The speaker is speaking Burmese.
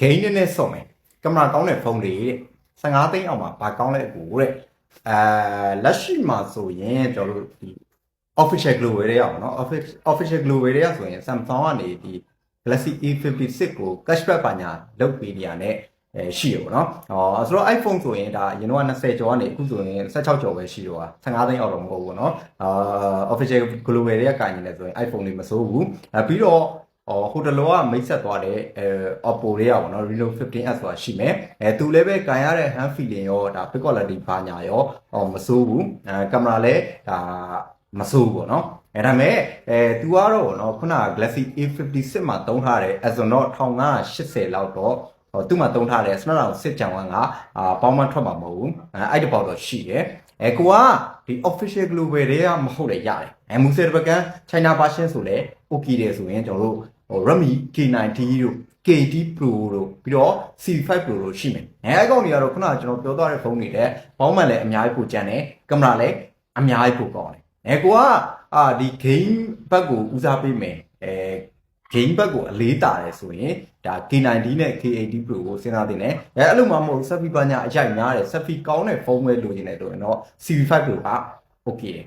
ဂိမ်းနဲ့ဆော့မယ်ကင်မရာကောင်းတဲ့ဖုန်းလေးတဲ့15သိန်းအောင်မှာဘာကောင်းလဲကိုတဲ့လက်ရှိမှာဆိုရင်ကျွန်တော်တို့ဒီ official global တွေရအောင်เนาะ official global တွေကဆိုရင် Samsung ကနေဒီ Galaxy A56 ကို cashback ပါညာလုပ်ပေးနေရတယ်ရှိရပေါ့နော်ဆိုတော့ iPhone ဆိုရင်ဒါအရင်တော့20ကျော်ကနေအခုဆိုရင်16ကျော်ပဲရှိတော့15သိန်းအောက်တော့မဟုတ်ဘူးเนาะofficial global တွေကကင်နေတယ်ဆိုရင် iPhone တွေမစိုးဘူးပြီးတော့ဟိုတလောကမိတ်ဆက်သွားတဲ့Oppo တွေကပေါ့နော် Reno 15S ဆိုတာရှိမယ်သူလည်းပဲကင်ရတဲ့ hand feeling ရောဒါ pic quality ဘာညာရောမစိုးဘူးကင်မရာလည်းဒါမစိုးဘူးပေါ့နော်ဒါပေမဲ့သူကတော့ပေါ့နော်ခုနက Galaxy A56 မှာတုံးထားတဲ့ Exynos 1580လောက်တော့သူ့မှာတုံးထားတဲ့ Snapdragon 6 Gen 1ကပေါင်းမထွက်မှာမဟုတ်ဘူးအဲ့ဒီပေါက်တော့ရှိတယ်ကိုကဒီ official global တွေကမဟုတ်တယ်ရတယ်မူဆယ်တပကန်း China version ဆိုလဲ okay တယ်ဆိုရင်ကျွန်တော်တို့Redmi K90 တို့ KT Pro တို့ပြီးတော့ C5 Pro တို့ရှိမယ်အဲ့အကောင်တွေကတော့ခုနကကျွန်တော်ပြောသွားတဲ့ဖုန်းတွေတဲ့ပေါင်းမှန်လည်းအများကြီးပိုကျန်တယ်ကင်မရာလည်းအများကြီးပိုကောင်းတယ်ကိုကဒီ game ဘက်ကိုဦးစားပေးမယ်game ဘက်ကိုအလေးတာတယ်ဆိုရင်ဒါ K90 နဲ့ K80 Pro ကိုစဉ်းစားတင်တယ်အဲ့လိုမှမဟုတ် Selfie ပညာအရိုက်များတယ် Selfie ကောင်းတဲ့ဖုန်းပဲလိုချင်တယ်ဆိုရင်တော့ C5 Pro က okay တယ်